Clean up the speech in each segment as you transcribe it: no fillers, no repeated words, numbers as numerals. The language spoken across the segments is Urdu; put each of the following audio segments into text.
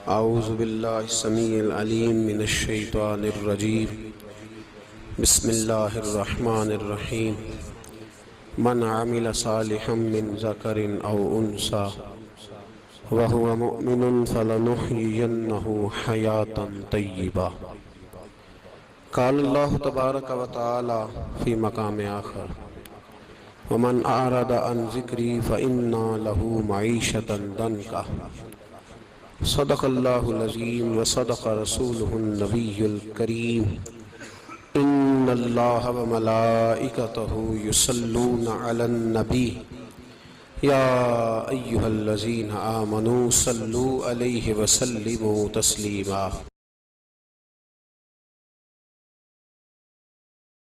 اعوذ باللہ السمیع العلیم من الشیطان الرجیم بسم اللہ الرحمن الرحیم من عمل صالحا من ذکر او انثى وهو مؤمن فلنحيينه حیاتا طیبہ۔ قال اللہ تبارک و تعالی فی مقام آخر ومن اعرض عن ذکری فإنا له معیشة ضنکا۔ صدق اللہ العظیم وصدق رسولہ النبی الکریم۔ ان اللہ وملائکتہ یصلون علی النبی یا ایہا الذین آمنوا صلوا علیہ وسلموا تسلیما۔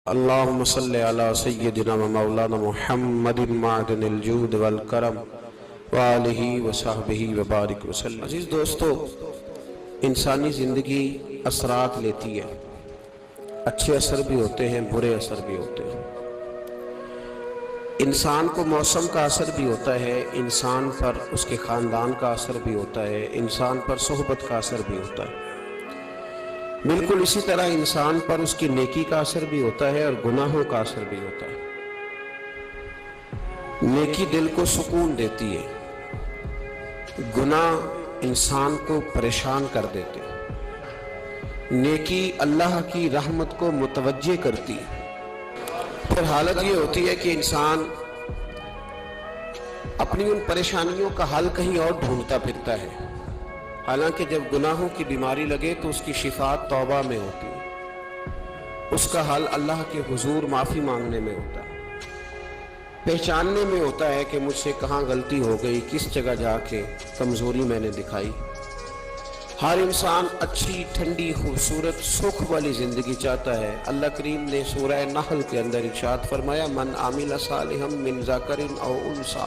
اللہم صلی علی سیدنا و مولانا محمد معدن الجود والکرم وآلہ وصحبہ وبارک وسلم۔ عزیز دوستو، انسانی زندگی اثرات لیتی ہے، اچھے اثر بھی ہوتے ہیں، برے اثر بھی ہوتے ہیں۔ انسان کو موسم کا اثر بھی ہوتا ہے، انسان پر اس کے خاندان کا اثر بھی ہوتا ہے، انسان پر صحبت کا اثر بھی ہوتا ہے۔ بالکل اسی طرح انسان پر اس کی نیکی کا اثر بھی ہوتا ہے اور گناہوں کا اثر بھی ہوتا ہے۔ نیکی دل کو سکون دیتی ہے، گناہ انسان کو پریشان کر دیتے ہیں۔ نیکی اللہ کی رحمت کو متوجہ کرتی ہے۔ پھر حالت یہ ہوتی ہے کہ انسان اپنی ان پریشانیوں کا حل کہیں اور ڈھونڈتا پھرتا ہے، حالانکہ جب گناہوں کی بیماری لگے تو اس کی شفا توبہ میں ہوتی ہے، اس کا حل اللہ کے حضور معافی مانگنے میں ہوتا ہے، پہچاننے میں ہوتا ہے کہ مجھ سے کہاں غلطی ہو گئی، کس جگہ جا کے کمزوری میں نے دکھائی۔ ہر انسان اچھی، ٹھنڈی، خوبصورت، سکھ والی زندگی چاہتا ہے۔ اللہ کریم نے سورہ نحل کے اندر ارشاد فرمایا من عمل صالحا من ذکر او انثی،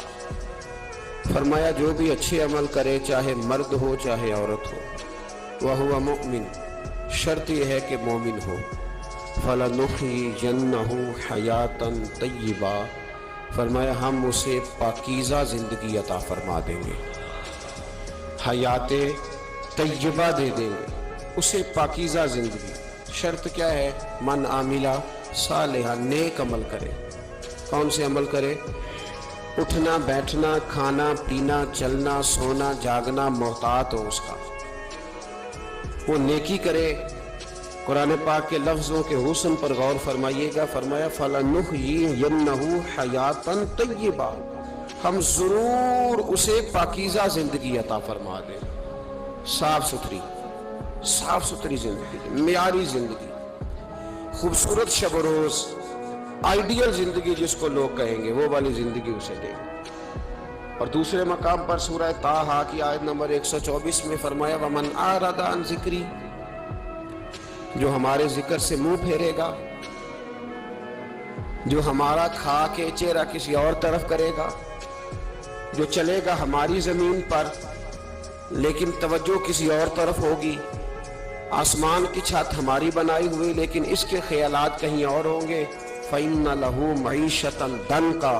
فرمایا جو بھی اچھے عمل کرے، چاہے مرد ہو چاہے عورت ہو، وہو مؤمن، شرط یہ ہے کہ مومن ہو، فَلَنُحْيِيَنَّهُ حَيَاةً طَيِّبَةً، فرمایا ہم اسے پاکیزہ زندگی عطا فرما دیں گے، حیات طیبہ دے دیں گے، اسے پاکیزہ زندگی۔ شرط کیا ہے؟ من عاملہ صالحہ، نیک عمل کرے۔ کون سے عمل کرے؟ اٹھنا بیٹھنا، کھانا پینا، چلنا سونا جاگنا محتاط ہو اس کا، وہ نیکی کرے۔ قرآن پاک کے لفظوں کے حسن پر غور فرمائیے گا، فرمایا فَلَنُحْيِيَنَّهُ حَيَاةً طَيِّبَةً، ہم ضرور اسے پاکیزہ زندگی عطا فرما دیں، صاف ستھری زندگی، معیاری زندگی، خوبصورت شب و روز، آئیڈیل زندگی جس کو لوگ کہیں گے، وہ والی زندگی اسے دیں۔ اور دوسرے مقام پر سورہ طٰہٰ کی آیت نمبر 124 میں فرمایا وَمَنْ أَعْرَضَ عَنْ ذِكْرِی، جو ہمارے ذکر سے منہ پھیرے گا، جو ہمارا کھا کے چہرہ کسی اور طرف کرے گا، جو چلے گا ہماری زمین پر لیکن توجہ کسی اور طرف ہوگی، آسمان کی چھت ہماری بنائی ہوئی لیکن اس کے خیالات کہیں اور ہوں گے، فَإِنَّ لَهُ مَعِيشَةً ضَنْكَا،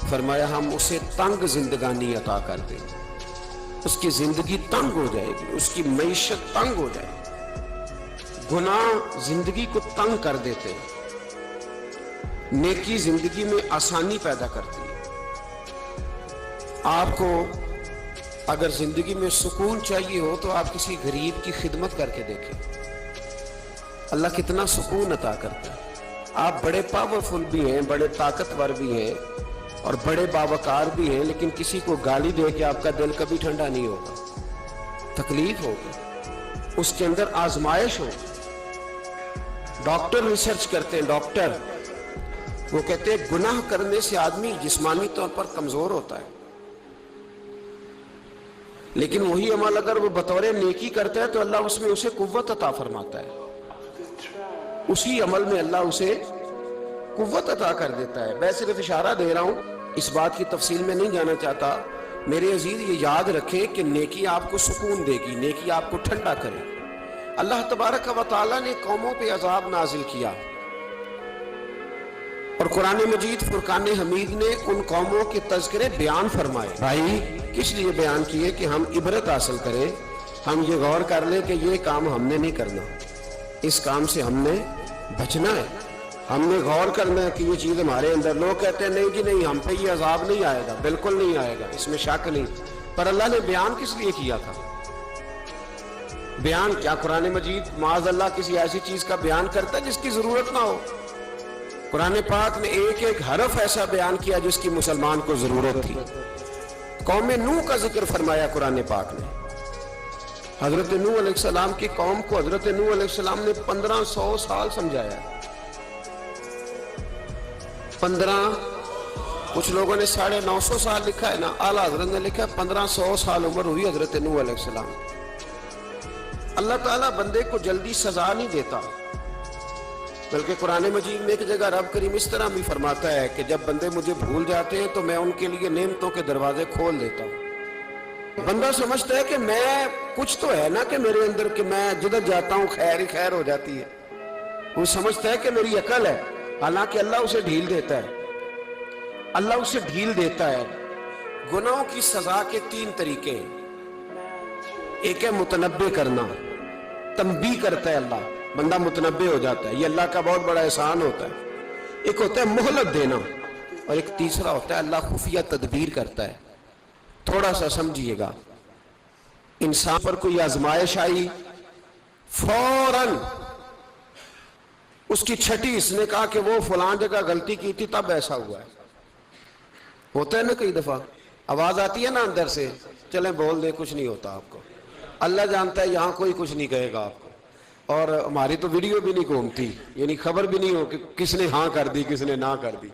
فرمایا ہم اسے تنگ زندگانی عطا کر دیں گے، اس کی زندگی تنگ ہو جائے گی، اس کی معیشت تنگ ہو جائے گی۔ گناہ زندگی کو تنگ کر دیتے ہیں، نیکی زندگی میں آسانی پیدا کرتی ہے۔ آپ کو اگر زندگی میں سکون چاہیے ہو تو آپ کسی غریب کی خدمت کر کے دیکھیں، اللہ کتنا سکون عطا کرتا ہے۔ آپ بڑے پاورفل بھی ہیں، بڑے طاقتور بھی ہیں اور بڑے باوقار بھی ہیں، لیکن کسی کو گالی دے کے آپ کا دل کبھی ٹھنڈا نہیں ہوگا، تکلیف ہوگی، اس کے اندر آزمائش ہوگی۔ ڈاکٹر ریسرچ کرتے ہیں، ڈاکٹر وہ کہتے ہیں گناہ کرنے سے آدمی جسمانی طور پر کمزور ہوتا ہے، لیکن وہی عمل اگر وہ بطور نیکی کرتا ہے تو اللہ اس میں اسے قوت عطا فرماتا ہے، اسی عمل میں اللہ اسے قوت عطا کر دیتا ہے۔ میں صرف اشارہ دے رہا ہوں، اس بات کی تفصیل میں نہیں جانا چاہتا۔ میرے عزیز یہ یاد رکھیں کہ نیکی آپ کو سکون دے گی، نیکی آپ کو ٹھنڈا کرے۔ اللہ تبارک و تعالیٰ نے قوموں پہ عذاب نازل کیا اور قرآن مجید فرقان حمید نے ان قوموں کے تذکرے بیان فرمائے۔ بھائی کس لیے بیان کیے؟ کہ ہم عبرت حاصل کریں، ہم یہ غور کر لیں کہ یہ کام ہم نے نہیں کرنا، اس کام سے ہم نے بچنا ہے، ہم نے غور کرنا ہے کہ یہ چیز ہمارے اندر۔ لوگ کہتے ہیں نہیں جی نہیں، ہم پہ یہ عذاب نہیں آئے گا، بالکل نہیں آئے گا، اس میں شک نہیں۔ پر اللہ نے بیان کس لیے کیا تھا؟ بیان کیا قرآن مجید معاذ اللہ کسی ایسی چیز کا بیان کرتا ہے جس کی ضرورت نہ ہو؟ قرآن پاک نے ایک ایک حرف ایسا بیان کیا جس کی مسلمان کو ضرورت تھی۔ قوم نوح کا ذکر فرمایا قرآن پاک نے۔ حضرت نوح علیہ السلام کی قوم کو حضرت نوح علیہ السلام نے 1500 سال سمجھایا۔ 15، کچھ لوگوں نے 950 سال لکھا ہے نا، اعلیٰ حضرت نے لکھا ہے 1500 سال عمر ہوئی حضرت نوح علیہ السلام۔ اللہ تعالیٰ بندے کو جلدی سزا نہیں دیتا، بلکہ قرآن مجید میں ایک جگہ رب کریم اس طرح بھی فرماتا ہے کہ جب بندے مجھے بھول جاتے ہیں تو میں ان کے لیے نعمتوں کے دروازے کھول دیتا ہوں۔ بندہ سمجھتا ہے کہ میں کچھ تو ہے نا کہ میرے اندر، کہ میں جدھر جاتا ہوں خیر ہی خیر ہو جاتی ہے۔ وہ سمجھتا ہے کہ میری عقل ہے، حالانکہ اللہ اسے ڈھیل دیتا ہے، اللہ اسے ڈھیل دیتا ہے۔ گناہوں کی سزا کے 3 طریقے ہیں۔ ایک ہے متنبع کرنا، تنبیہ کرتا ہے اللہ، بندہ متنبع ہو جاتا ہے، یہ اللہ کا بہت بڑا احسان ہوتا ہے۔ ایک ہوتا ہے مہلت دینا، اور ایک تیسرا ہوتا ہے اللہ خفیہ تدبیر کرتا ہے۔ تھوڑا سا سمجھیے گا، انسان پر کوئی آزمائش آئی، فوراً اس کی چھٹی اس نے کہا کہ وہ فلاں جگہ غلطی کی تھی تب ایسا ہوا ہے۔ ہوتا ہے نا کئی دفعہ، آواز آتی ہے نا اندر سے، چلیں بول دیں کچھ نہیں ہوتا آپ کو، اللہ جانتا ہے یہاں کوئی کچھ نہیں کہے گا آپ کو، اور ہماری تو ویڈیو بھی نہیں گھومتی، یعنی خبر بھی نہیں ہو کہ کس نے ہاں کر دی کس نے نہ کر دی۔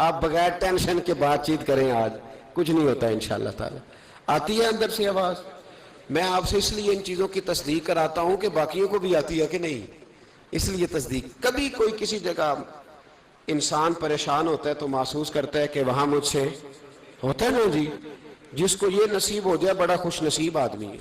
آپ بغیر ٹینشن کے بات چیت کریں، آج کچھ نہیں ہوتا ہے انشاءاللہ تعالی۔ آتی ہے اندر سے آواز؟ میں آپ سے اس لیے ان چیزوں کی تصدیق کراتا ہوں کہ باقیوں کو بھی آتی ہے کہ نہیں، اس لیے تصدیق۔ کبھی کوئی کسی جگہ انسان پریشان ہوتا ہے تو محسوس کرتا ہے کہ وہاں مجھ سے ہوتا ہے نا جی، جس کو یہ نصیب ہو جائے بڑا خوش نصیب آدمی ہے۔